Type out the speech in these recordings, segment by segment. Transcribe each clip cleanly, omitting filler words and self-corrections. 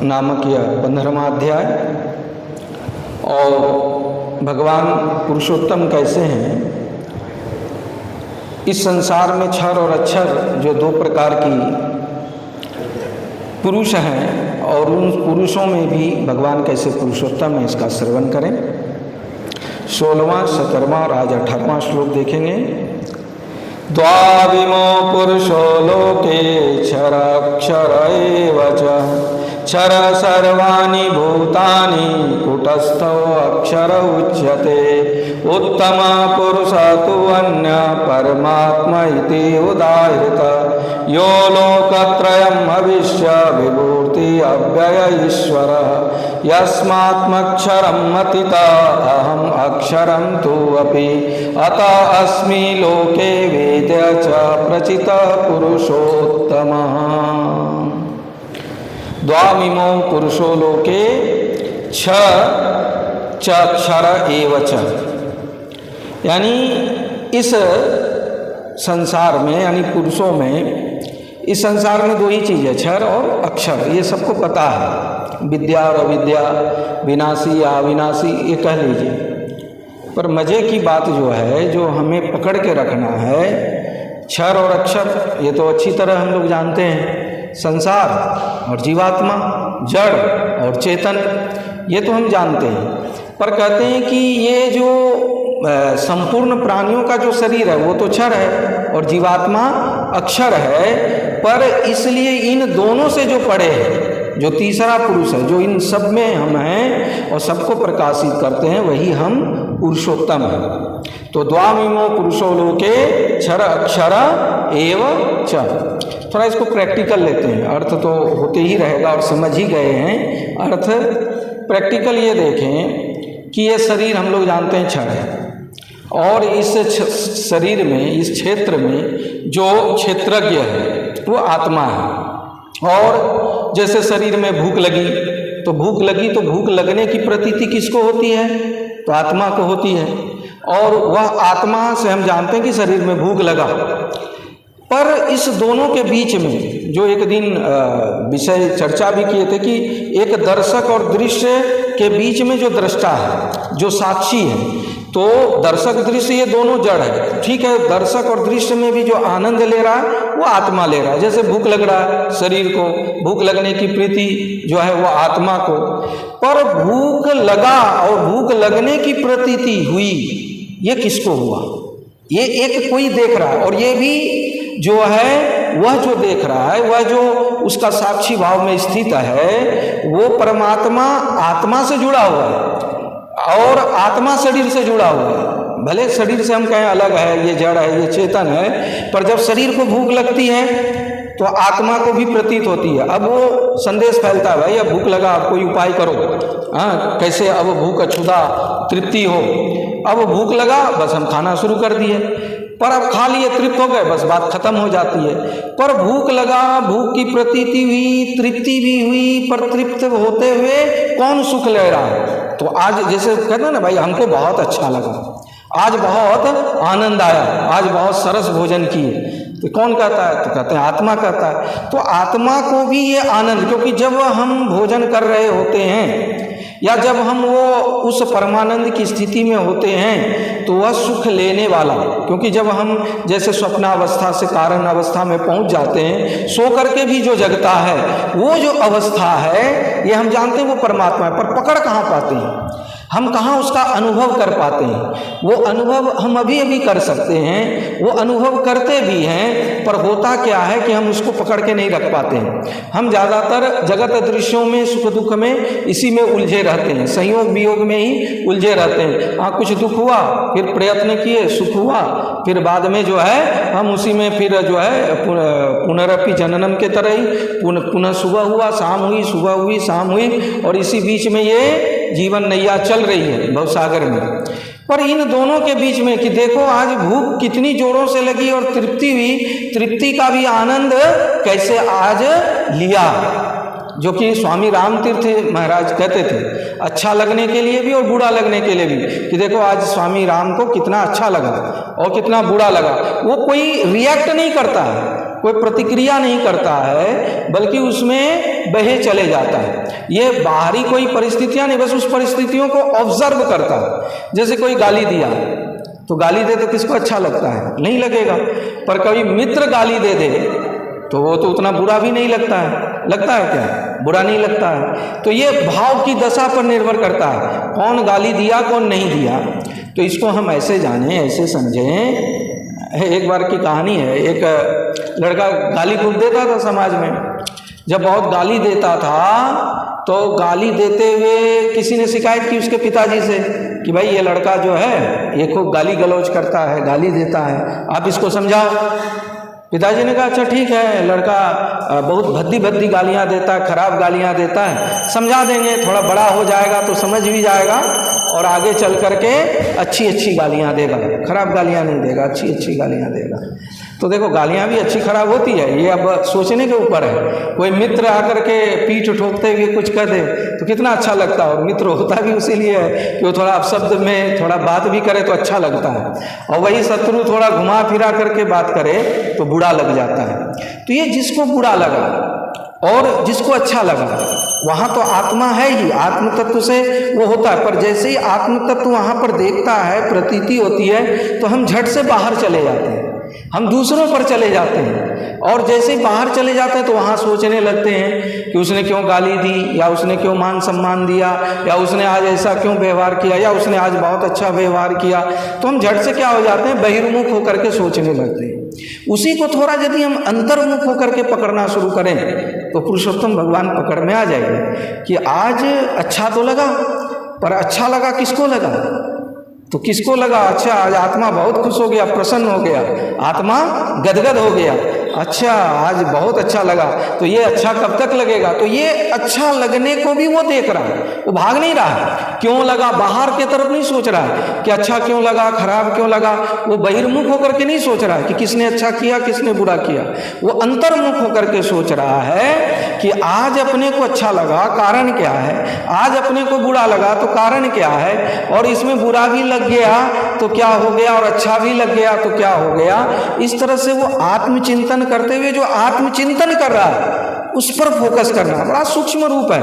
नामक यह 15वां अध्याय। और भगवान पुरुषोत्तम कैसे हैं, इस संसार में क्षर और अक्षर जो दो प्रकार की पुरुष हैं और उन पुरुषों में भी भगवान कैसे पुरुषोत्तम है, इसका श्रवण करें। 16वां 17वां और आज 18वां श्लोक देखेंगे। द्वाविमो पुरुषो लोके क्षराक्षर एव च क्षर सर्वाणि भूतानि कूटस्थो अक्षर उच्यते उत्तम पुरुष तु अन्य परमात्मा इति उदाहृत यो लोकत्रयम् अविश्य विभूति अव्यय ईश्वर यस्मात्मक्षरम् अतीता अहम् अक्षरं तु अपि अतः अस्मि लोके वेद्य च प्रचित पुरुषोत्तमः। द्वामिमो पुरुषो लोके छ अक्षर एव च, यानी इस संसार में, यानी पुरुषों में, इस संसार में दो ही चीज़ है, क्षर और अक्षर। ये सबको पता है, विद्या और अविद्या, विनाशी या अविनाशी, ये कह लीजिए। पर मज़े की बात जो है, जो हमें पकड़ के रखना है, क्षर और अक्षर ये तो अच्छी तरह हम लोग जानते हैं। संसार और जीवात्मा, जड़ और चेतन, ये तो हम जानते हैं। पर कहते हैं कि ये जो संपूर्ण प्राणियों का जो शरीर है वो तो क्षर है और जीवात्मा अक्षर है। पर इसलिए इन दोनों से जो पड़े हैं, जो तीसरा पुरुष है, जो इन सब में हम हैं और सबको प्रकाशित करते हैं, वही हम पुरुषोत्तम हैं। तो द्वामिमो पुरुषो लोके क्षर अक्षर एव च। थोड़ा इसको प्रैक्टिकल लेते हैं, अर्थ तो होते ही रहेगा और समझ ही गए हैं अर्थ। प्रैक्टिकल ये देखें कि ये शरीर हम लोग जानते हैं क्षर है, और इस शरीर में, इस क्षेत्र में जो क्षेत्रज्ञ है वो आत्मा है। और जैसे शरीर में भूख लगी तो भूख लगने की प्रतीति किसको होती है? तो आत्मा को होती है। और वह आत्मा से हम जानते हैं कि शरीर में भूख लगा। पर इस दोनों के बीच में जो एक दिन विषय चर्चा भी किए थे कि एक दर्शक और दृश्य के बीच में जो दृष्टा है, जो साक्षी है, तो दर्शक दृश्य ये दोनों जड़ है, ठीक है। दर्शक और दृश्य में भी जो आनंद ले रहा है वो आत्मा ले रहा है। जैसे भूख लग रहा है शरीर को, भूख लगने की प्रीति जो है वो आत्मा को। पर भूख लगा और भूख लगने की प्रतीति हुई, ये किसको हुआ? ये एक कोई देख रहा है, और ये भी जो है वह जो देख रहा है, वह जो उसका साक्षी भाव में स्थित है, वो परमात्मा आत्मा से जुड़ा हुआ है और आत्मा शरीर से जुड़ा हुआ है। भले शरीर से हम कहें अलग है, ये जड़ है, ये चेतन है, पर जब शरीर को भूख लगती है तो आत्मा को भी प्रतीत होती है। अब वो संदेश फैलता है, भाई अब भूख लगा, अब कोई उपाय करो, हाँ कैसे अब भूख अछूता तृप्ति हो। अब भूख लगा, बस हम खाना शुरू कर दिए, पर अब खा लिए, तृप्त हो गए, बस बात खत्म हो जाती है। पर भूख लगा, भूख की प्रतीति हुई, तृप्ति भी हुई, पर तृप्त होते हुए कौन सुख ले रहा है? तो आज जैसे कहते हैं ना, भाई हमको बहुत अच्छा लगा, आज बहुत आनंद आया, आज बहुत सरस भोजन किए, तो कौन कहता है? तो कहते हैं आत्मा कहता है। तो आत्मा को भी ये आनंद, क्योंकि जब हम भोजन कर रहे होते हैं या जब हम वो उस परमानंद की स्थिति में होते हैं तो वह सुख लेने वाला, क्योंकि जब हम जैसे स्वप्नावस्था से कारण अवस्था में पहुंच जाते हैं, सो करके भी जो जगता है, वो जो अवस्था है ये हम जानते हैं वो परमात्मा है। पर पकड़ कहाँ पाते हैं हम, कहाँ उसका अनुभव कर पाते हैं? वो अनुभव हम अभी अभी कर सकते हैं, वो अनुभव करते भी हैं, पर होता क्या है कि हम उसको पकड़ के नहीं रख पाते हैं। हम ज़्यादातर जगत दृश्यों में, सुख दुख में, इसी में उलझे रहते हैं, संयोग वियोग में ही उलझे रहते हैं। हाँ कुछ दुख हुआ, फिर प्रयत्न किए, सुख हुआ, फिर बाद में जो है हम उसी में फिर जो है पुनरपि जननम के तरह ही पुनः सुबह हुआ, शाम हुई, सुबह हुई, शाम हुई, और इसी बीच में ये जीवन नैया चल रही है भवसागर में। पर इन दोनों के बीच में कि देखो आज भूख कितनी जोरों से लगी और तृप्ति हुई, तृप्ति का भी आनंद कैसे आज लिया, जो कि स्वामी रामतीर्थ महाराज कहते थे, अच्छा लगने के लिए भी और बुरा लगने के लिए भी, कि देखो आज स्वामी राम को कितना अच्छा लगा और कितना बुरा लगा। वो कोई रिएक्ट नहीं करता है, कोई प्रतिक्रिया नहीं करता है, बल्कि उसमें बहे चले जाता है। ये बाहरी कोई परिस्थितियां नहीं, बस उस परिस्थितियों को ऑब्जर्व करता है। जैसे कोई गाली दिया तो गाली दे तो किसको अच्छा लगता है? नहीं लगेगा। पर कभी मित्र गाली दे दे तो वो तो उतना बुरा भी नहीं लगता है। लगता है क्या? बुरा नहीं लगता है। तो ये भाव की दशा पर निर्भर करता है, कौन गाली दिया कौन नहीं दिया। तो इसको हम ऐसे जानें, ऐसे समझें। एक बार की कहानी है, एक लड़का गाली खूब देता था समाज में। जब बहुत गाली देता था तो गाली देते हुए किसी ने शिकायत की उसके पिताजी से कि भाई ये लड़का जो है ये खूब गाली गलौज करता है, गाली देता है, आप इसको समझाओ। पिताजी ने कहा अच्छा ठीक है, लड़का बहुत भद्दी भद्दी गालियाँ देता है, खराब गालियाँ देता है, समझा देंगे, थोड़ा बड़ा हो जाएगा तो समझ भी जाएगा और आगे चल करके अच्छी अच्छी गालियाँ देगा, खराब गालियाँ नहीं देगा, अच्छी अच्छी गालियाँ देगा। तो देखो गालियाँ भी अच्छी खराब होती है, ये अब सोचने के ऊपर है। कोई मित्र आकर के पीठ ठोकते हुए कुछ कह दे तो कितना अच्छा लगता है, और मित्र होता भी उसीलिए है कि वो थोड़ा शब्द में थोड़ा बात भी करे तो अच्छा लगता है, और वही शत्रु थोड़ा घुमा फिरा करके बात करे तो बुरा लग जाता है। तो ये जिसको बुरा लगा और जिसको अच्छा लगा, वहाँ तो आत्मा है ही, आत्म तत्व से वो होता है। पर जैसे ही आत्म तत्व वहाँ पर देखता है, प्रतीति होती है, तो हम झट से बाहर चले जाते हैं, हम दूसरों पर चले जाते हैं। और जैसे ही बाहर चले जाते हैं तो वहाँ सोचने लगते हैं कि उसने क्यों गाली दी, या उसने क्यों मान सम्मान दिया, या उसने आज ऐसा क्यों व्यवहार किया, या उसने आज बहुत अच्छा व्यवहार किया। तो हम झट से क्या हो जाते हैं, बहिर्मुख होकर के सोचने लगते हैं। उसी को थोड़ा यदि हम अंतर्मुख होकर के पकड़ना शुरू करें तो पुरुषोत्तम भगवान पकड़ में आ जाएंगे कि आज अच्छा तो लगा, पर अच्छा लगा किसको लगा? तो किसको लगा अच्छा आज आत्मा बहुत खुश हो गया, प्रसन्न हो गया, आत्मा गदगद हो गया, अच्छा आज बहुत अच्छा लगा। तो ये अच्छा कब तक लगेगा? तो ये अच्छा लगने को भी वो देख रहा है, वो भाग नहीं रहा है। क्यों लगा बाहर की तरफ नहीं सोच रहा है कि अच्छा क्यों लगा, खराब क्यों लगा। वो बहिर्मुख होकर के नहीं सोच रहा है कि किसने अच्छा किया किसने बुरा किया। वो अंतर्मुख होकर के सोच रहा है कि आज अपने को अच्छा लगा, कारण क्या है, आज अपने को बुरा लगा तो कारण क्या है, और इसमें बुरा भी लग गया तो क्या हो गया, और अच्छा भी लग गया तो क्या हो गया। इस तरह से वो आत्मचिंतन करते हुए जो आत्मचिंतन कर रहा है उस पर फोकस करना बड़ा सूक्ष्म रूप है।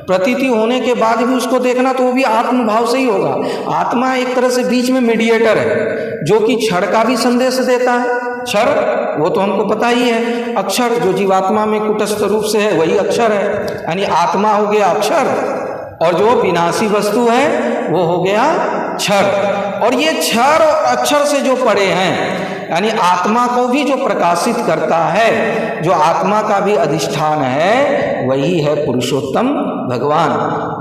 प्रतीति होने के बाद भी उसको देखना तो वो भी आत्म भाव से ही होगा। आत्मा एक तरह से बीच में मीडिएटर है, जो कि क्षर का भी संदेश देता है। क्षर वो तो हमको पता ही है, अक्षर जो जीवात्मा में कुटस्थ रूप से है वही अक्षर है, यानी आत्मा हो गया अक्षर, और जो विनाशी वस्तु है वो हो गया क्षर। और ये क्षर और अक्षर से जो पड़े हैं, यानी आत्मा को भी जो प्रकाशित करता है, जो आत्मा का भी अधिष्ठान है, वही है पुरुषोत्तम भगवान।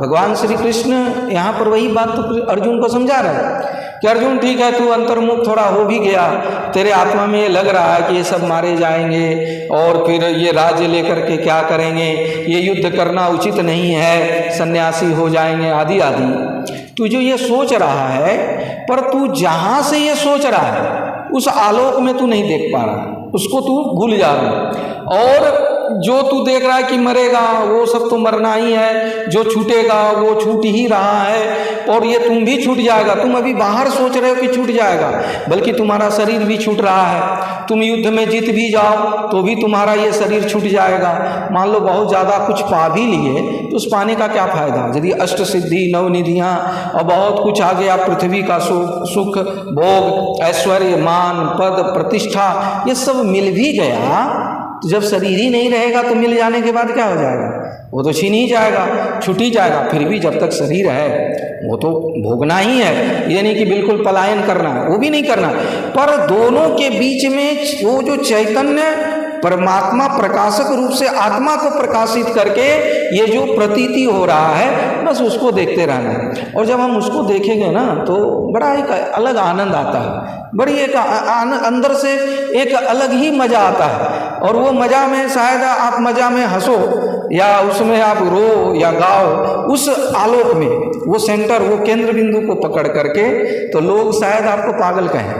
भगवान श्री कृष्ण यहाँ पर वही बात तो अर्जुन को समझा रहे हैं कि अर्जुन ठीक है, तू अंतर्मुख थोड़ा हो भी गया, तेरे आत्मा में ये लग रहा है कि ये सब मारे जाएंगे और फिर ये राज्य लेकर के क्या करेंगे, ये युद्ध करना उचित नहीं है, सन्यासी हो जाएंगे आदि आदि। तू जो ये सोच रहा है, पर तू जहाँ से ये सोच रहा है उस आलोक में तू नहीं देख पा रहा, उसको तू भूल जा रहा है। और जो तू देख रहा है कि मरेगा, वो सब तो मरना ही है, जो छूटेगा वो छूट ही रहा है, और ये तुम भी छूट जाएगा। तुम अभी बाहर सोच रहे हो कि छूट जाएगा, बल्कि तुम्हारा शरीर भी छूट रहा है। तुम युद्ध में जीत भी जाओ तो भी तुम्हारा ये शरीर छूट जाएगा। मान लो बहुत ज़्यादा कुछ पा भी लिए तो उस पाने का क्या फ़ायदा? यदि अष्ट सिद्धि नवनिधियाँ और बहुत कुछ आ गया, पृथ्वी का सुख भोग ऐश्वर्य मान पद प्रतिष्ठा ये सब मिल भी गया, तो जब शरीर ही नहीं रहेगा तो मिल जाने के बाद क्या हो जाएगा? वो तो छीन ही जाएगा, छूट ही जाएगा। फिर भी जब तक शरीर है वो तो भोगना ही है, ये नहीं कि बिल्कुल पलायन करना है, वो भी नहीं करना। पर दोनों के बीच में वो जो चैतन्य परमात्मा प्रकाशक रूप से आत्मा को प्रकाशित करके ये जो प्रतीति हो रहा है, बस उसको देखते रहना है। और जब हम उसको देखेंगे ना तो बड़ा एक अलग आनंद आता है, बड़ी एक अंदर से एक अलग ही मज़ा आता है। और वो मज़ा में शायद आप मज़ा में हंसो या उसमें आप रो या गाओ, उस आलोक में वो सेंटर वो केंद्र बिंदु को पकड़ करके, तो लोग शायद आपको पागल कहें,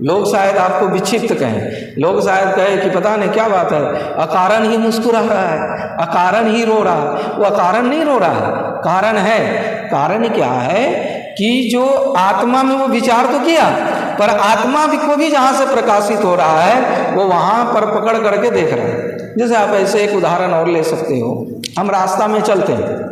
लोग शायद आपको विक्षिप्त कहें, लोग शायद कहें कि पता नहीं क्या बात है, अकारण ही मुस्कुरा रहा है, अकारण ही रो रहा है। वो अकारण नहीं रो रहा है, कारण है। कारण क्या है कि जो आत्मा में वो विचार तो किया, पर आत्मा भी को भी जहाँ से प्रकाशित हो रहा है वो वहाँ पर पकड़ करके देख रहा है। जैसे आप ऐसे एक उदाहरण और ले सकते हो, हम रास्ता में चलते हैं,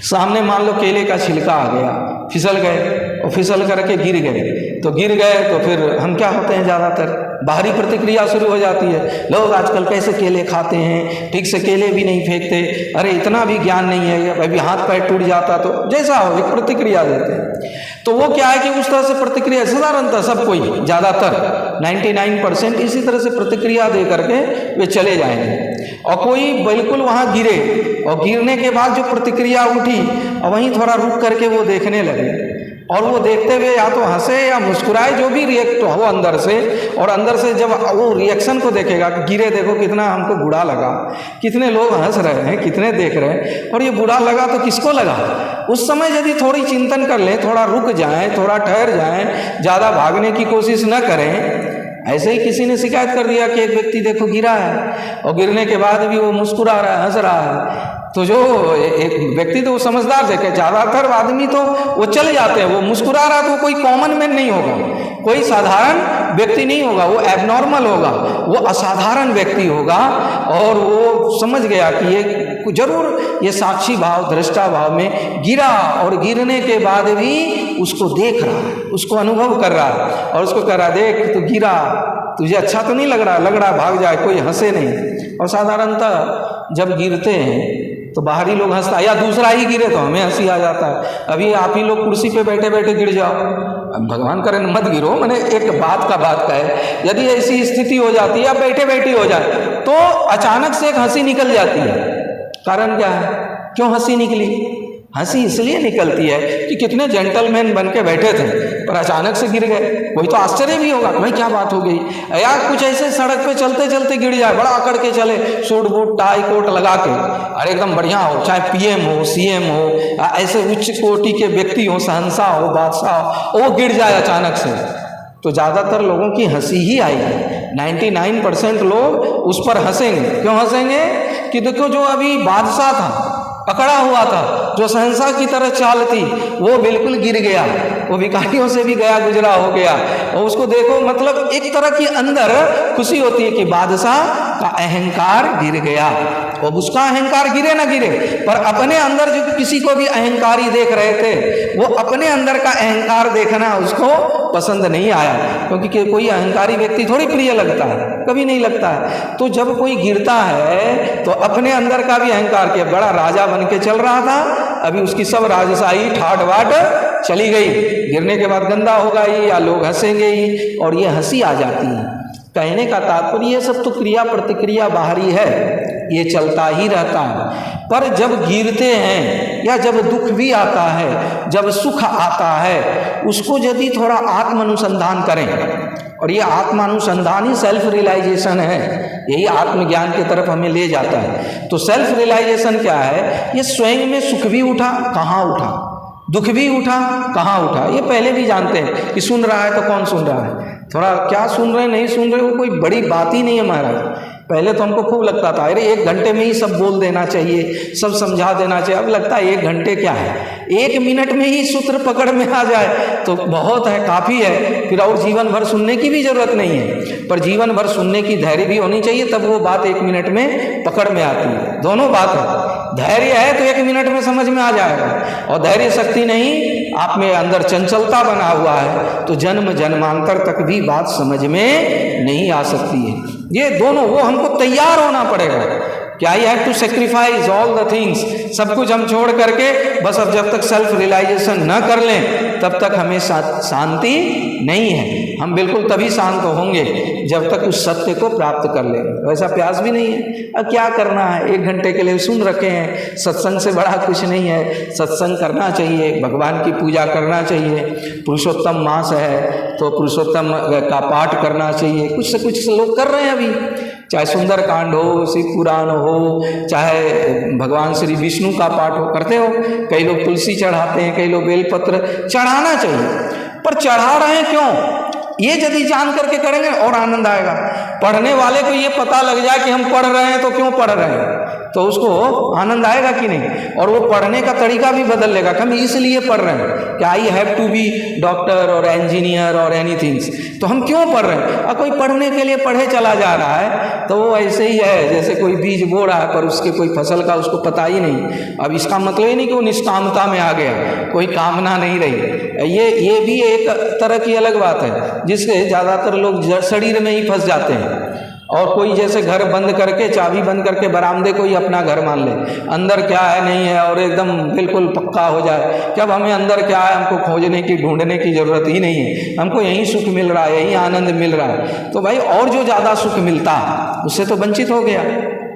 सामने मान लो केले का छिलका आ गया, फिसल गए और फिसल करके गिर गए, तो गिर गए तो फिर हम क्या होते हैं, ज़्यादातर बाहरी प्रतिक्रिया शुरू हो जाती है। लोग आजकल कैसे केले खाते हैं, ठीक से केले भी नहीं फेंकते, अरे इतना भी ज्ञान नहीं है, अभी हाथ पैर टूट जाता, तो जैसा हो एक प्रतिक्रिया देते हैं। तो वो क्या है कि उस तरह से प्रतिक्रिया साधारणतः सब कोई ज़्यादातर 99% इसी तरह से प्रतिक्रिया दे करके वे चले जाएंगे। और कोई बिल्कुल वहाँ गिरे और गिरने के बाद जो प्रतिक्रिया उठी और वहीं थोड़ा रुक करके वो देखने लगे, और वो देखते हुए या तो हंसे या मुस्कुराए, जो भी रिएक्ट हो अंदर से, और अंदर से जब वो रिएक्शन को देखेगा कि गिरे देखो कितना हमको बुरा लगा, कितने लोग हंस रहे हैं, कितने देख रहे हैं, और ये बुरा लगा तो किसको लगा। उस समय यदि थोड़ी चिंतन कर लें, थोड़ा रुक जाएं, थोड़ा ठहर जाएं, ज़्यादा भागने की कोशिश न करें। ऐसे ही किसी ने शिकायत कर दिया कि एक व्यक्ति देखो गिरा है और गिरने के बाद भी वो मुस्कुरा रहा है, हंस रहा है, तो जो एक व्यक्ति तो वो समझदार थे कि ज़्यादातर आदमी तो वो चले जाते हैं, वो मुस्कुरा रहा तो कोई कॉमन मैन नहीं होगा, कोई साधारण व्यक्ति नहीं होगा, वो एबनॉर्मल होगा, वो असाधारण व्यक्ति होगा। और वो समझ गया कि ये जरूर ये साक्षी भाव, दृष्टा भाव में गिरा, और गिरने के बाद भी उसको देख रहा है, उसको अनुभव कर रहा है, और उसको कह रहा देख तो गिरा, तुझे अच्छा तो नहीं लग रहा भाग जाए, कोई हंसे नहीं। और साधारणतः जब गिरते हैं तो बाहरी लोग हंसता है, या दूसरा ही गिरे तो हमें हंसी आ जाता है। अभी आप ही लोग कुर्सी पे बैठे बैठे गिर जाओ, भगवान करे मत गिरो, मैंने एक बात का है, यदि ऐसी स्थिति हो जाती है या बैठे बैठे हो जाए तो अचानक से एक हंसी निकल जाती है। कारण क्या है, क्यों हंसी निकली? हंसी इसलिए निकलती है कि कितने जेंटलमैन बन के बैठे थे पर अचानक से गिर गए, वही तो आश्चर्य भी होगा, भाई क्या बात हो गई। या कुछ ऐसे सड़क पे चलते चलते गिर जाए, बड़ा अकड़ के चले, सूट बूट टाई कोट लगा के, अरे एकदम बढ़िया हो, चाहे पीएम हो, सीएम हो, ऐसे उच्च कोटि के व्यक्ति हो, शहंशाह हो, बादशाह हो, वो गिर जाए अचानक से, तो ज़्यादातर लोगों की हंसी ही आएगी। 99% लोग उस पर हंसेंगे। क्यों हंसेंगे? कि देखो जो अभी बादशाह था, पकड़ा हुआ था, जो शहंशाह की तरह चाल थी, वो बिल्कुल गिर गया, वो भिखारियों से भी गया गुजरा हो गया, और उसको देखो, मतलब एक तरह की अंदर खुशी होती है कि बादशाह का अहंकार गिर गया। अब उसका अहंकार गिरे ना गिरे, पर अपने अंदर जो किसी को भी अहंकारी देख रहे थे, वो अपने अंदर का अहंकार देखना उसको पसंद नहीं आया, क्योंकि कोई अहंकारी व्यक्ति थोड़ी प्रिय लगता है, कभी नहीं लगता है। तो जब कोई गिरता है तो अपने अंदर का भी अहंकार, के बड़ा राजा बन के चल रहा था, अभी उसकी सब राजशाही ठाट बाट चली गई, गिरने के बाद गंदा होगा ही या लोग हंसेंगे ही, और ये हंसी आ जाती है। कहने का तात्पर्य ये सब तो क्रिया प्रतिक्रिया बाहरी है, ये चलता ही रहता है। पर जब गिरते हैं या जब दुख भी आता है, जब सुख आता है, उसको यदि थोड़ा आत्म अनुसंधान करें, और ये आत्मानुसंधान ही सेल्फ रियलाइजेशन है, यही आत्मज्ञान की तरफ हमें ले जाता है। तो सेल्फ रियलाइजेशन क्या है? ये स्वयं में सुख भी उठा, कहाँ उठा, दुख भी उठा, कहाँ उठा, ये पहले भी जानते हैं कि सुन रहा है तो कौन सुन रहा है, थोड़ा क्या सुन रहे नहीं सुन रहे, वो कोई बड़ी बात ही नहीं है महाराज। पहले तो हमको खूब लगता था, अरे 1 घंटे में ही सब बोल देना चाहिए, सब समझा देना चाहिए। अब लगता है 1 घंटे क्या है, 1 मिनट में ही सूत्र पकड़ में आ जाए तो बहुत है, काफ़ी है, फिर और जीवन भर सुनने की भी जरूरत नहीं है। पर जीवन भर सुनने की धैर्य भी होनी चाहिए, तब वो बात 1 मिनट में पकड़ में आती है। दोनों बात है, धैर्य है तो 1 मिनट में समझ में आ जाएगा, और धैर्य शक्ति नहीं, आप में अंदर चंचलता बना हुआ है, तो जन्म जन्मांतर तक भी बात समझ में नहीं आ सकती है। ये दोनों, वो हमको तैयार होना पड़ेगा कि I have to sacrifice all the things, सब कुछ हम छोड़ करके, बस अब जब तक सेल्फ रियलाइजेशन न कर लें तब तक हमें शांति नहीं है। हम बिल्कुल तभी शांत होंगे जब तक उस सत्य को प्राप्त कर लेंगे। वैसा प्यास भी नहीं है, अब क्या करना है, 1 घंटे के लिए सुन रखे हैं, सत्संग से बड़ा कुछ नहीं है। सत्संग करना चाहिए, भगवान की पूजा करना चाहिए, पुरुषोत्तम मास है तो पुरुषोत्तम का पाठ करना चाहिए, कुछ से कुछ लोग कर रहे हैं अभी, चाहे सुंदर कांड हो, शिव पुराण हो, चाहे भगवान श्री विष्णु का पाठ हो, करते हो। कई लोग तुलसी चढ़ाते हैं, कई लोग बेलपत्र, चढ़ाना चाहिए, पर चढ़ा रहे हैं क्यों, ये यदि जान करके करेंगे और आनंद आएगा। पढ़ने वाले को ये पता लग जाए कि हम पढ़ रहे हैं तो क्यों पढ़ रहे हैं, तो उसको आनंद आएगा कि नहीं, और वो पढ़ने का तरीका भी बदल लेगा कि हम इसलिए पढ़ रहे हैं कि I have to be doctor और इंजीनियर और एनीथिंग्स, तो हम क्यों पढ़ रहे हैं। और कोई पढ़ने के लिए पढ़े चला जा रहा है तो वो ऐसे ही है जैसे कोई बीज बो रहा है पर उसके कोई फसल का उसको पता ही नहीं। अब इसका मतलब ही नहीं कि वो निष्कामता में आ गया, कोई कामना नहीं रही। ये भी एक तरह की अलग बात है जिससे ज़्यादातर लोग शरीर में ही फंस जाते हैं। और कोई जैसे घर बंद करके, चाबी बंद करके बरामदे को ही अपना घर मान ले, अंदर क्या है नहीं है और एकदम बिल्कुल पक्का हो जाए कि अब हमें अंदर क्या है हमको खोजने की, ढूंढने की ज़रूरत ही नहीं है, हमको यहीं सुख मिल रहा है, यहीं आनंद मिल रहा है। तो भाई और जो ज़्यादा सुख मिलता उससे तो वंचित हो गया।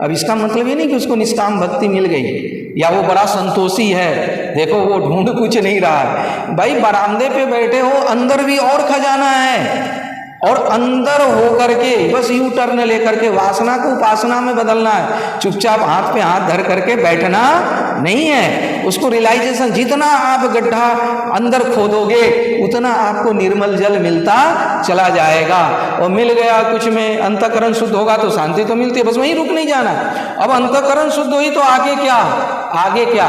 अब इसका मतलब ये नहीं कि उसको निष्काम भक्ति मिल गई या वो बड़ा संतोषी है, देखो वो ढूंढ कुछ नहीं रहा है। भाई बरामदे पे बैठे हो, अंदर भी और खजाना है, और अंदर हो करके बस यू टर्न लेकर के वासना को उपासना में बदलना है। चुपचाप हाथ पे हाथ धर करके बैठना नहीं है, उसको रियलाइजेशन, जितना आप गड्ढा अंदर खोदोगे उतना आपको निर्मल जल मिलता चला जाएगा। और मिल गया कुछ में, अंतःकरण शुद्ध होगा तो शांति तो मिलती है, बस वहीं रुक नहीं जाना। अब अंतःकरण शुद्ध हुई तो आगे क्या, आगे क्या।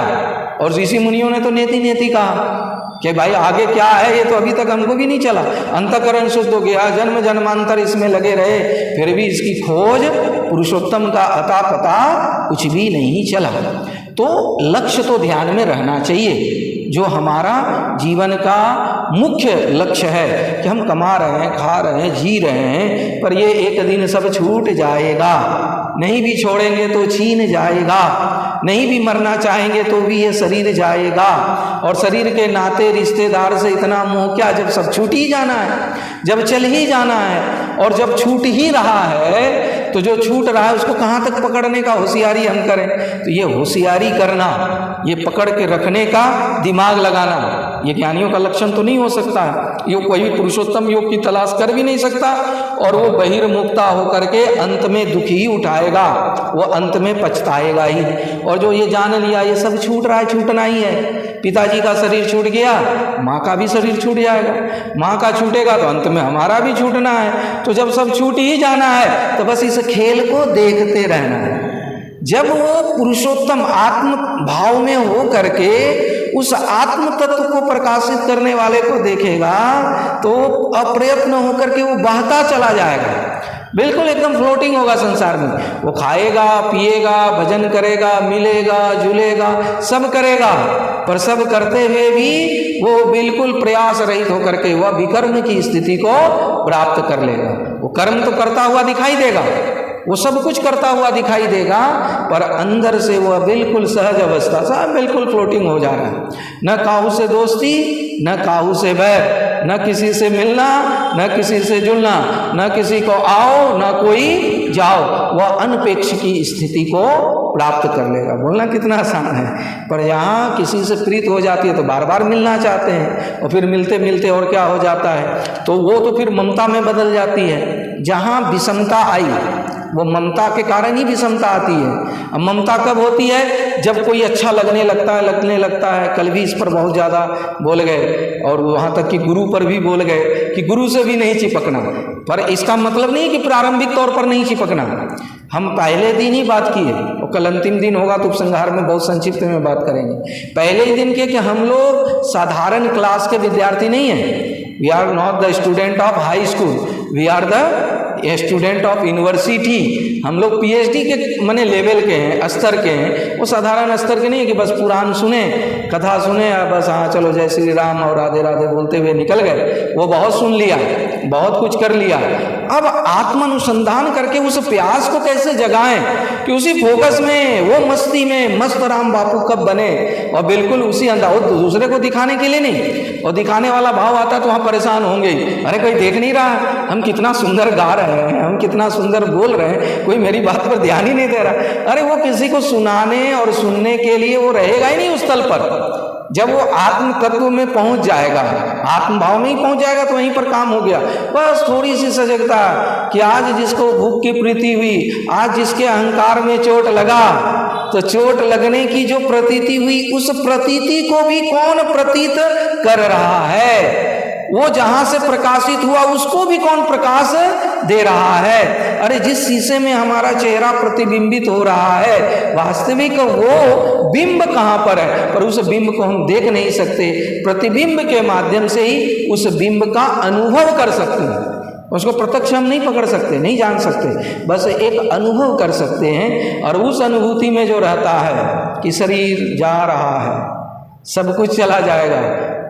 और ऋषि मुनियों ने तो नेति नेति कहा कि भाई आगे क्या है, ये तो अभी तक हमको भी नहीं चला। अंतःकरण शुद्ध हो गया, जन्म जन्मांतर इसमें लगे रहे, फिर भी इसकी खोज पुरुषोत्तम का अता पता कुछ भी नहीं चला। तो लक्ष्य तो ध्यान में रहना चाहिए, जो हमारा जीवन का मुख्य लक्ष्य है कि हम कमा रहे हैं, खा रहे हैं, जी रहे हैं, पर ये एक दिन सब छूट जाएगा। नहीं भी छोड़ेंगे तो छीन जाएगा, नहीं भी मरना चाहेंगे तो भी ये शरीर जाएगा। और शरीर के नाते रिश्तेदार से इतना मोह क्या, जब सब छूट ही जाना है, जब चल ही जाना है, और जब छूट ही रहा है तो जो छूट रहा है उसको कहाँ तक पकड़ने का होशियारी हम करें। तो ये होशियारी करना, ये पकड़ के रखने का दिमाग लगाना, ये ज्ञानियों का लक्षण तो नहीं हो सकता है। ये कोई भी पुरुषोत्तम योग की तलाश कर भी नहीं सकता, और वो बहिर्मुक्ता होकर के अंत में दुख ही उठाएगा, वो अंत में पछताएगा ही। और जो ये जान लिया ये सब छूट रहा है, छूटना ही है, पिताजी का शरीर छूट गया, माँ का भी शरीर छूट जाएगा, माँ का छूटेगा तो अंत में हमारा भी छूटना है। तो जब सब छूट ही जाना है तो बस इस खेल को देखते रहना है। जब वो पुरुषोत्तम आत्म भाव में हो करके उस आत्म तत्व को प्रकाशित करने वाले को देखेगा तो अप्रयत्न होकर के वो बहता चला जाएगा, बिल्कुल एकदम फ्लोटिंग होगा संसार में। वो खाएगा, पिएगा, भजन करेगा, मिलेगा, जुलेगा, सब करेगा, पर सब करते हुए भी वो बिल्कुल प्रयास रहित होकर के वह विकर्म की स्थिति को प्राप्त कर लेगा। वो कर्म तो करता हुआ दिखाई देगा, वो सब कुछ करता हुआ दिखाई देगा, पर अंदर से वह बिल्कुल सहज अवस्था सा बिल्कुल फ्लोटिंग हो जा रहा है। न काहू से दोस्ती, न काहू से बैर, न किसी से मिलना, न किसी से जुलना, न किसी को आओ न कोई जाओ, वह अनपेक्ष की स्थिति को प्राप्त कर लेगा। बोलना कितना आसान है, पर यहाँ किसी से प्रीत हो जाती है तो बार बार मिलना चाहते हैं, और फिर मिलते मिलते और क्या हो जाता है, तो वो तो फिर ममता में बदल जाती है। जहाँ विषमता आई वो ममता के कारण ही विषमता आती है। अब ममता कब होती है, जब कोई अच्छा लगने लगता है। कल भी इस पर बहुत ज़्यादा बोल गए, और वहाँ तक कि गुरु पर भी बोल गए कि गुरु से भी नहीं चिपकना। पर इसका मतलब नहीं कि प्रारंभिक तौर पर नहीं चिपकना, हम पहले दिन ही बात की है, और कल अंतिम दिन होगा तो उपसंहार में बहुत संक्षिप्त में बात करेंगे। पहले ही दिन के कि हम लोग साधारण क्लास के विद्यार्थी नहीं हैं। We are not the student of high school, we are the student of university. हम लोग पीएचडी के मने लेवल के हैं, स्तर के हैं। वो साधारण स्तर के नहीं है कि बस पुराण सुने, कथा सुने, बस हाँ चलो जय श्री राम और राधे राधे बोलते हुए निकल गए। वो बहुत सुन लिया, बहुत कुछ कर लिया। अब आत्म अनुसंधान करके उस प्यास को कैसे जगाएं कि उसी फोकस में, वो मस्ती में मस्त राम बापू कब बने, और बिल्कुल उसी अंदाज, दूसरे को दिखाने के लिए नहीं। और दिखाने वाला भाव आता तो वहाँ परेशान होंगे, अरे कोई देख नहीं रहा, हम कितना सुंदर गा रहे हैं, हम कितना सुंदर बोल रहे हैं, कोई मेरी बात पर ध्यान ही नहीं दे रहा। अरे वो किसी को सुनाने और सुनने के लिए वो रहेगा ही नहीं उस तल पर। जब वो आत्म तत्व में पहुंच जाएगा, आत्म भाव में ही पहुंच जाएगा तो वहीं पर काम हो गया। बस थोड़ी सी सजगता कि आज जिसको भूख की प्रीति हुई, आज जिसके अहंकार में चोट लगा, तो चोट लगने की जो प्रतीति हुई, उस प्रतीति को भी कौन प्रतीत कर रहा है। वो जहां से प्रकाशित हुआ उसको भी कौन प्रकाश दे रहा है? अरे जिस शीशे में हमारा चेहरा प्रतिबिंबित हो रहा है, वास्तविक वो बिंब कहाँ पर है? पर उस बिंब को हम देख नहीं सकते, प्रतिबिंब के माध्यम से ही उस बिंब का अनुभव कर सकते हैं। उसको प्रत्यक्ष हम नहीं पकड़ सकते, नहीं जान सकते, बस एक अनुभव कर सकते हैं। और उस अनुभूति में जो रहता है कि शरीर जा रहा है, सब कुछ चला जाएगा।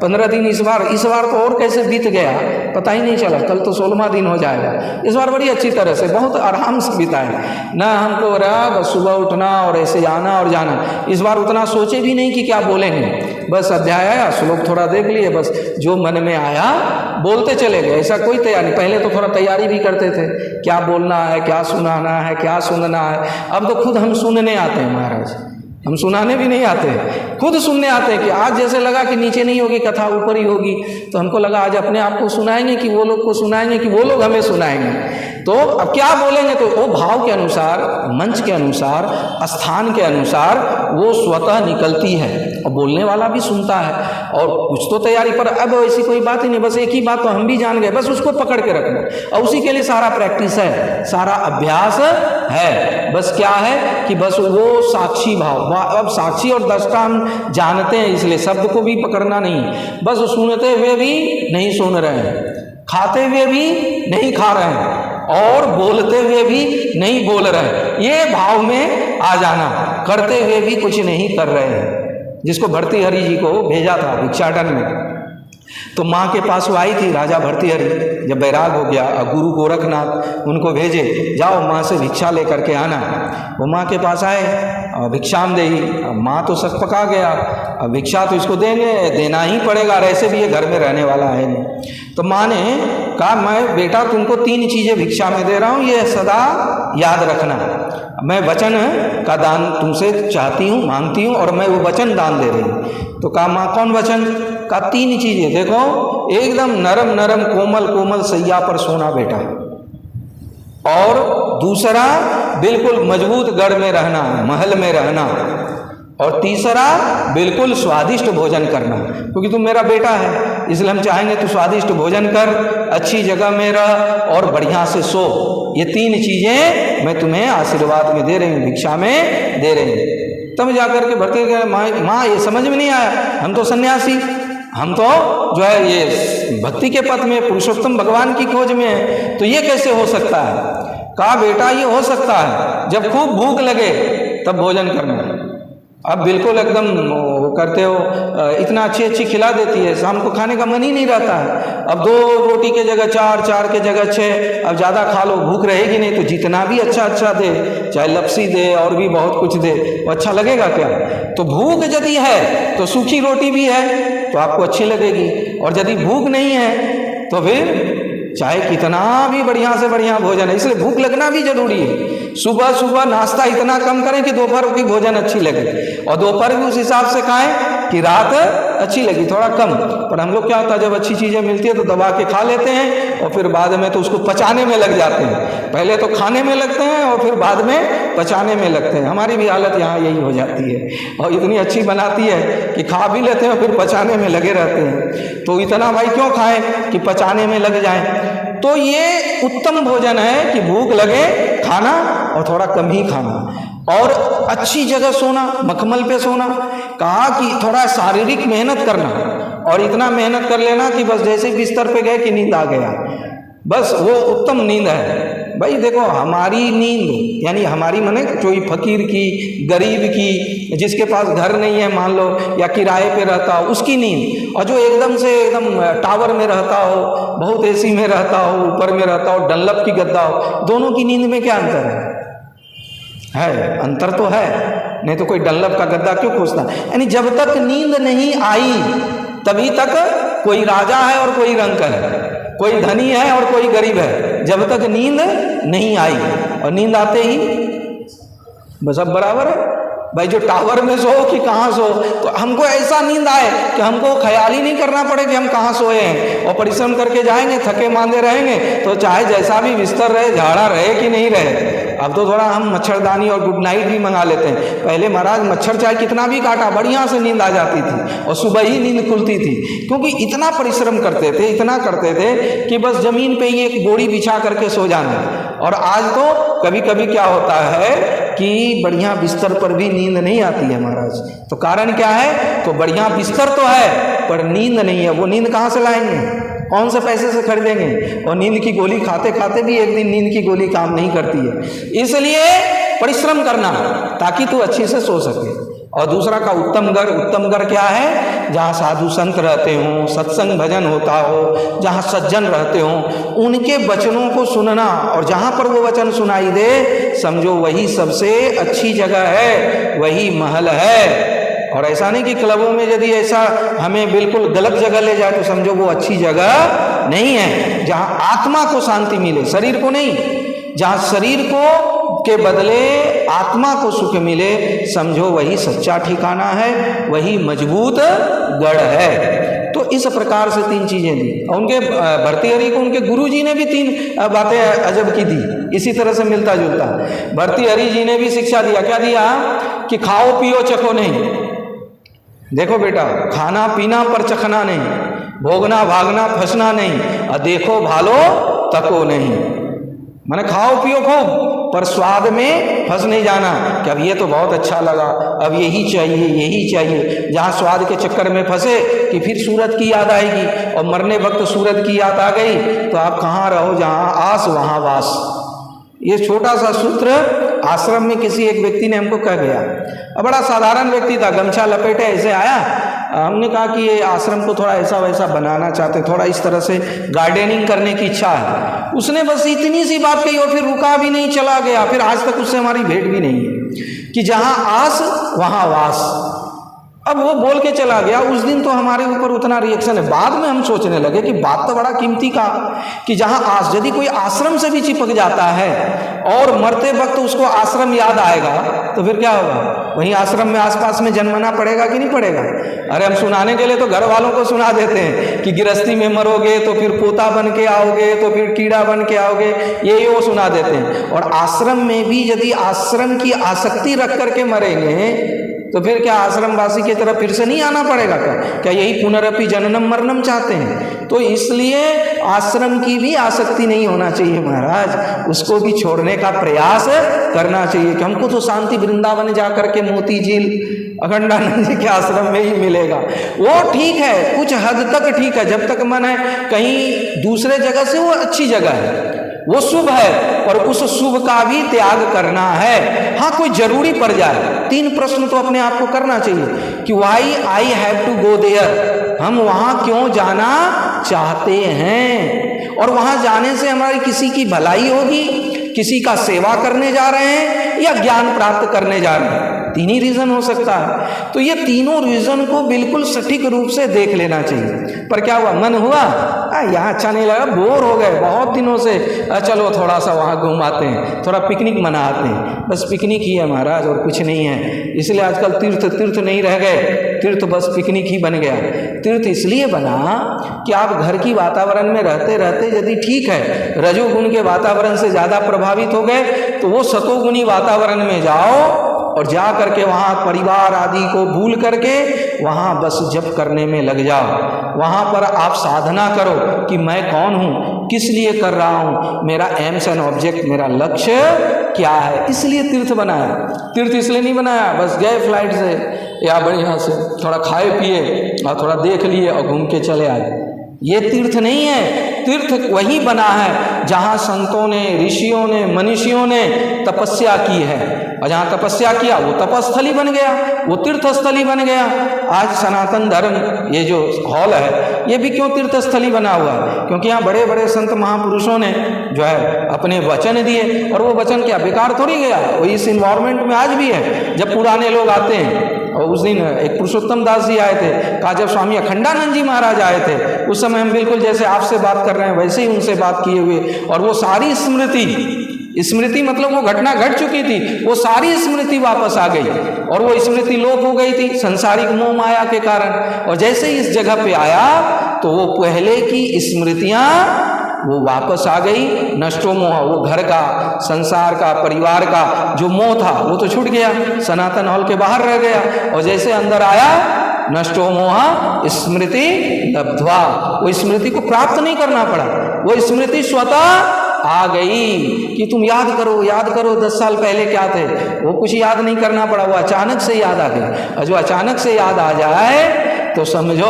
15 दिन इस बार तो और कैसे बीत गया पता ही नहीं चला। कल तो 16वां दिन हो जाएगा। इस बार बड़ी अच्छी तरह से बहुत आराम से बिताए ना, हमको रहा बस सुबह उठना और ऐसे आना और जाना। इस बार उतना सोचे भी नहीं कि क्या बोलेंगे, बस अध्याय आया, श्लोक थोड़ा देख लिए, बस जो मन में आया बोलते चले गए। ऐसा कोई तैयारी, पहले तो थोड़ा तैयारी भी करते थे, क्या बोलना है, क्या सुनाना है, क्या सुनना है। अब तो खुद हम सुनने आते हैं महाराज, हम सुनाने भी नहीं आते, खुद सुनने आते हैं। कि आज जैसे लगा कि नीचे नहीं होगी कथा, ऊपर ही होगी, तो हमको लगा आज अपने आप को सुनाएंगे कि वो लोग को सुनाएंगे कि वो लोग हमें सुनाएंगे। तो अब क्या बोलेंगे, तो वो भाव के अनुसार, मंच के अनुसार, स्थान के अनुसार वो स्वतः निकलती है और बोलने वाला भी सुनता है। और कुछ तो तैयारी, पर अब ऐसी कोई बात ही नहीं, बस एक ही बात तो हम भी जान गए, बस उसको पकड़ के रखना। और उसी के लिए सारा प्रैक्टिस है, सारा अभ्यास है। बस क्या है कि बस वो साक्षी भाव, अब साक्षी और दृष्टा हम जानते हैं, इसलिए शब्द को भी पकड़ना नहीं, बस सुनते हुए भी नहीं सुन रहे हैं, खाते हुए भी नहीं खा रहे हैं और बोलते हुए भी नहीं बोल रहे, ये भाव में आ जाना, करते हुए भी कुछ नहीं कर रहे हैं। जिसको भर्तृहरि जी को भेजा था भिक्षाटन में, तो माँ के पास वो आई थी, राजा भर्तृहरि जब बैराग हो गया, गुरु गोरखनाथ उनको भेजे, जाओ माँ से भिक्षा लेकर के आना। वो माँ के पास आए, भिक्षाम देही। माँ तो सक पका गया, अब भिक्षा तो इसको देंगे, देना ही पड़ेगा, ऐसे भी ये घर में रहने वाला है नहीं। तो माँ ने कहा, मैं बेटा तुमको 3 चीज़ें भिक्षा में दे रहा हूँ, ये सदा याद रखना। मैं वचन का दान तुमसे चाहती हूँ, मांगती हूँ, और मैं वो वचन दान दे रही हूँ। तो कहा माँ कौन वचन? कहा 3 चीज़ें, देखो एकदम नरम नरम कोमल कोमल सैया पर सोना बेटा, और दूसरा बिल्कुल मजबूत गढ़ में रहना, महल में रहना, और तीसरा बिल्कुल स्वादिष्ट भोजन करना, क्योंकि तुम मेरा बेटा है, इसलिए हम चाहेंगे तू स्वादिष्ट भोजन कर, अच्छी जगह में रह और बढ़िया से सो। ये 3 चीज़ें मैं तुम्हें आशीर्वाद में दे रही हूँ, भिक्षा में दे रही हूँ। तब जाकर के भरते गए, माँ ये समझ में नहीं आया, हम तो सन्यासी, हम तो जो है ये भक्ति के पथ में, पुरुषोत्तम भगवान की खोज में है, तो ये कैसे हो सकता है? कहा बेटा ये हो सकता है जब खूब भूख लगे तब भोजन करना। अब बिल्कुल एकदम वो करते हो, इतना अच्छी खिला देती है, शाम को खाने का मन ही नहीं रहता है। अब 2 रोटी के जगह 4, 4 के जगह 6, अब ज़्यादा खा लो, भूख रहेगी नहीं। तो जितना भी अच्छा दे, चाहे लपसी दे और भी बहुत कुछ दे, वो अच्छा लगेगा क्या? तो भूख यदि है तो सूखी रोटी भी है तो आपको अच्छी लगेगी, और यदि भूख नहीं है तो फिर चाहे कितना भी बढ़िया से बढ़िया भोजन है। इसलिए भूख लगना भी जरूरी है। सुबह नाश्ता इतना कम करें कि दोपहर की भोजन अच्छी लगे, और दोपहर भी उस हिसाब से खाएं कि रात अच्छी लगी, थोड़ा कम। पर हम लोग क्या होता है, जब अच्छी चीज़ें मिलती है तो दबा के खा लेते हैं, और फिर बाद में तो उसको पचाने में लग जाते हैं। पहले तो खाने में लगते हैं और फिर बाद में पचाने में लगते हैं। हमारी भी हालत यहाँ यही हो जाती है, और इतनी अच्छी बनाती है कि खा भी लेते हैं और फिर पचाने में लगे रहते हैं। तो इतना भाई क्यों खाएं कि पचाने में लग जाएं? तो ये उत्तम भोजन है कि भूख लगे खाना और थोड़ा कम ही खाना, और अच्छी जगह सोना, मखमल पे सोना। कहा कि थोड़ा शारीरिक मेहनत करना, और इतना मेहनत कर लेना कि बस जैसे बिस्तर पे गए कि नींद आ गया, बस वो उत्तम नींद है। भाई देखो हमारी नींद, यानी हमारी माने कोई फकीर की, गरीब की, जिसके पास घर नहीं है मान लो, या किराए पे रहता हो, उसकी नींद, और जो एकदम से एकदम टावर में रहता हो, बहुत एसी में रहता हो, ऊपर में रहता हो, डनलप की गद्दा हो, दोनों की नींद में क्या अंतर है? अंतर तो है, नहीं तो कोई डनलप का गद्दा क्यों खोजता? यानी जब तक नींद नहीं आई तभी तक कोई राजा है और कोई रंक है, कोई धनी है और कोई गरीब है, जब तक नींद नहीं आई। और नींद आते ही बस अब बराबर है, भाई जो टावर में सो कि कहाँ सो, तो हमको ऐसा नींद आए कि हमको ख्याल ही नहीं करना पड़े कि हम कहाँ सोए हैं, और परिश्रम करके जाएंगे, थके मांदे रहेंगे, तो चाहे जैसा भी बिस्तर रहे, झाड़ा रहे कि नहीं रहे। अब तो थोड़ा हम मच्छरदानी और गुड नाइट भी मंगा लेते हैं। पहले महाराज मच्छर चाहे कितना भी काटा, बढ़िया से नींद आ जाती थी और सुबह ही नींद खुलती थी, क्योंकि इतना परिश्रम करते थे, इतना करते थे कि बस जमीन पे ही एक बोरी बिछा करके सो जाना। और आज तो कभी कभी क्या होता है कि बढ़िया बिस्तर पर भी नींद नहीं आती है महाराज। तो कारण क्या है? तो बढ़िया बिस्तर तो है पर नींद नहीं है। वो नींद कहाँ से लाएंगे? कौन से पैसे से खरीदेंगे? और नींद की गोली खाते खाते भी एक दिन नींद की गोली काम नहीं करती है। इसलिए परिश्रम करना ताकि तू अच्छे से सो सके। और दूसरा का उत्तम घर क्या है? जहाँ साधु संत रहते हों, सत्संग भजन होता हो, जहाँ सज्जन रहते हों, उनके वचनों को सुनना, और जहाँ पर वो वचन सुनाई दे समझो वही सबसे अच्छी जगह है, वही महल है। और ऐसा नहीं कि क्लबों में यदि ऐसा हमें बिल्कुल गलत जगह ले जाए तो समझो वो अच्छी जगह नहीं है। जहाँ आत्मा को शांति मिले, शरीर को नहीं, जहाँ शरीर को के बदले आत्मा को सुख मिले, समझो वही सच्चा ठिकाना है, वही मजबूत गढ़ है। तो इस प्रकार से 3 चीजें दी। और उनके भर्तृहरि को उनके गुरुजी ने भी 3 बातें अजब की दी, इसी तरह से मिलता जुलता। भर्तृहरि जी ने भी शिक्षा दिया, क्या दिया? कि खाओ पियो चखो नहीं। देखो बेटा, खाना पीना पर चखना नहीं, भोगना भागना फंसना नहीं, और देखो भालो तको नहीं। माने खाओ पियो खूब पर स्वाद में फंस नहीं जाना कि अब ये तो बहुत अच्छा लगा, अब यही चाहिए यही चाहिए। जहाँ स्वाद के चक्कर में फंसे कि फिर सूरत की याद आएगी, और मरने वक्त सूरत की याद आ गई तो आप कहाँ रहो? जहाँ आस वहाँ वास। ये छोटा सा सूत्र आश्रम में किसी एक व्यक्ति ने हमको कह गया। अब बड़ा साधारण व्यक्ति था, गमछा लपेटे ऐसे आया। हमने कहा कि ये आश्रम को थोड़ा ऐसा वैसा बनाना चाहते, थोड़ा इस तरह से गार्डनिंग करने की इच्छा है। उसने बस इतनी सी बात कही और फिर रुका भी नहीं, चला गया। फिर आज तक उससे हमारी भेंट भी नहीं है कि जहाँ आस वहाँ वास। अब वो बोल के चला गया। उस दिन तो हमारे ऊपर उतना रिएक्शन है। बाद में हम सोचने लगे कि बात तो बड़ा कीमती का, कि जहाँ आस, यदि कोई आश्रम से भी चिपक जाता है और मरते वक्त उसको आश्रम याद आएगा तो फिर क्या होगा? वहीं आश्रम में आसपास में जन्मना पड़ेगा कि नहीं पड़ेगा? अरे हम सुनाने के लिए तो घर वालों को सुना देते हैं कि गृहस्थी में मरोगे तो फिर पोता बन के आओगे, तो फिर कीड़ा बन के आओगे, ये वो सुना देते हैं। और आश्रम में भी यदि आश्रम की आसक्ति रख करके मरेंगे तो फिर क्या आश्रम वासी की तरफ फिर से नहीं आना पड़ेगा? क्या यही पुनरपि जननम मरणम चाहते हैं? तो इसलिए आश्रम की भी आसक्ति नहीं होना चाहिए महाराज, उसको भी छोड़ने का प्रयास करना चाहिए कि हमको तो शांति वृंदावन जा करके मोती झील अखंडानंद जी के आश्रम में ही मिलेगा। वो ठीक है, कुछ हद तक ठीक है, जब तक मन है कहीं दूसरे जगह से वो अच्छी जगह है, वो शुभ है, और उस शुभ का भी त्याग करना है। हाँ, कोई जरूरी पड़ जाए, 3 प्रश्न तो अपने आप को करना चाहिए कि why I have to go there, हम वहां क्यों जाना चाहते हैं, और वहां जाने से हमारी किसी की भलाई होगी, किसी का सेवा करने जा रहे हैं या ज्ञान प्राप्त करने जा रहे हैं। 3 ही रीजन हो सकता है। तो ये तीनों रीजन को बिल्कुल सटीक रूप से देख लेना चाहिए। पर क्या हुआ? मन हुआ यहाँ अच्छा नहीं लगा, बोर हो गए बहुत दिनों से, चलो थोड़ा सा वहाँ घूमाते हैं, थोड़ा पिकनिक मनाते हैं। बस पिकनिक ही है महाराज, और कुछ नहीं है। इसलिए आजकल तीर्थ नहीं रह गए, तीर्थ बस पिकनिक ही बन गया। तीर्थ इसलिए बना कि आप घर की वातावरण में रहते रहते यदि ठीक है, रजोगुण के वातावरण से ज़्यादा प्रभावित हो गए तो वो सतोगुणी वातावरण में जाओ, और जा करके वहाँ परिवार आदि को भूल करके वहाँ बस जप करने में लग जाओ। वहाँ पर आप साधना करो कि मैं कौन हूँ, किस लिए कर रहा हूँ, मेरा एम्स एंड ऑब्जेक्ट, मेरा लक्ष्य क्या है। इसलिए तीर्थ बनाया। तीर्थ इसलिए नहीं बनाया बस गए फ्लाइट से या बढ़िया से थोड़ा खाए पिए और थोड़ा देख लिए और घूम के चले आए। ये तीर्थ नहीं है। तीर्थ वही बना है जहाँ संतों ने, ऋषियों ने, मनीषियों ने तपस्या की है, और जहाँ तपस्या किया वो तपस्थली बन गया, वो तीर्थस्थली बन गया। आज सनातन धर्म ये जो हॉल है ये भी क्यों तीर्थस्थली बना हुआ है? क्योंकि यहाँ बड़े बड़े संत महापुरुषों ने जो है अपने वचन दिए, और वो वचन क्या बेकार थोड़ी गया, वो इस इन्वायरमेंट में आज भी है। जब पुराने लोग आते हैं, और उस दिन एक पुरुषोत्तम दास जी आए थे, कहा जब स्वामी अखंडानंद जी महाराज आए थे उस समय हम बिल्कुल जैसे आपसे बात कर रहे हैं वैसे ही उनसे बात किए हुए, और वो सारी स्मृति स्मृति मतलब वो घटना घट चुकी थी, वो सारी स्मृति वापस आ गई और वो स्मृति लोप हो गई थी संसारिक मोह माया के कारण। और जैसे ही इस जगह पे आया तो वो पहले की स्मृतियां वो वापस आ गई। नष्टो मोह, वो घर का, संसार का, परिवार का जो मोह था वो तो छूट गया, सनातन हॉल के बाहर रह गया। और जैसे अंदर आया, नष्टो मोह स्मृति लब्ध्वा, वो स्मृति को प्राप्त नहीं करना पड़ा, वो स्मृति स्वतः आ गई कि तुम याद करो 10 साल पहले क्या थे। वो कुछ याद नहीं करना पड़ा, वो अचानक से याद आ गई। और जो अचानक से याद आ जाए तो समझो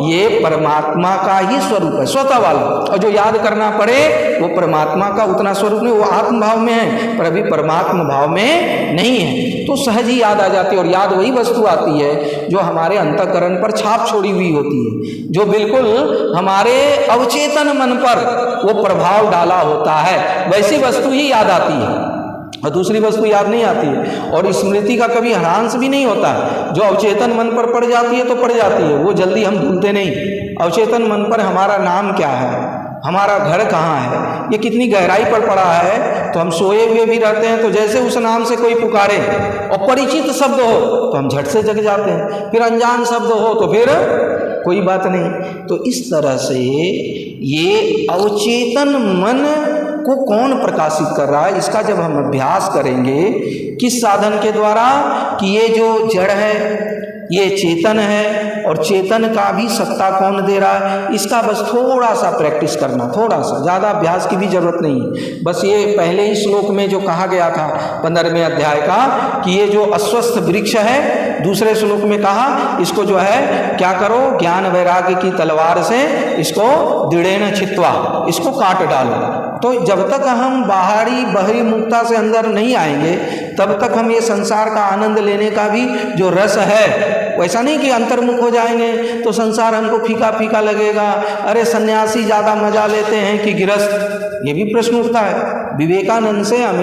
ये परमात्मा का ही स्वरूप है, स्वतः वाला। और जो याद करना पड़े वो परमात्मा का उतना स्वरूप नहीं, वो आत्म भाव में है पर अभी परमात्मा भाव में नहीं है, तो सहज ही याद आ जाती है। और याद वही वस्तु आती है जो हमारे अंतःकरण पर छाप छोड़ी हुई होती है, जो बिल्कुल हमारे अवचेतन मन पर वो प्रभाव डाला होता है, वैसी वस्तु ही याद आती है और दूसरी वस्तु याद नहीं आती है। और स्मृति का कभी ह्रांस भी नहीं होता है, जो अवचेतन मन पर पड़ जाती है तो पड़ जाती है, वो जल्दी हम भूलते नहीं। अवचेतन मन पर हमारा नाम क्या है, हमारा घर कहाँ है, ये कितनी गहराई पर पड़ा है, तो हम सोए हुए भी रहते हैं तो जैसे उस नाम से कोई पुकारे और परिचित शब्द हो तो हम झट से जग जाते हैं, फिर अनजान शब्द हो तो फिर कोई बात नहीं। तो इस तरह से ये अवचेतन मन को कौन प्रकाशित कर रहा है, इसका जब हम अभ्यास करेंगे किस साधन के द्वारा, कि ये जो जड़ है ये चेतन है और चेतन का भी सत्ता कौन दे रहा है, इसका बस थोड़ा सा प्रैक्टिस करना, थोड़ा सा, ज़्यादा अभ्यास की भी जरूरत नहीं है। बस ये पहले ही श्लोक में जो कहा गया था 15वें अध्याय का कि ये जो अस्वस्थ वृक्ष है, दूसरे श्लोक में कहा इसको जो है क्या करो, ज्ञान वैराग्य की तलवार से इसको दृढ़ेन छित्वा, इसको काट डालो। तो जब तक हम बाहरी मुक्ता से अंदर नहीं आएंगे तब तक हम ये संसार का आनंद लेने का भी जो रस है, वैसा नहीं कि अंतर्मुख हो जाएंगे तो संसार हमको फीका फीका लगेगा, अरे सन्यासी ज़्यादा मजा लेते हैं कि गृहस्थ, ये भी प्रश्न उठता है। विवेकानंद से हमें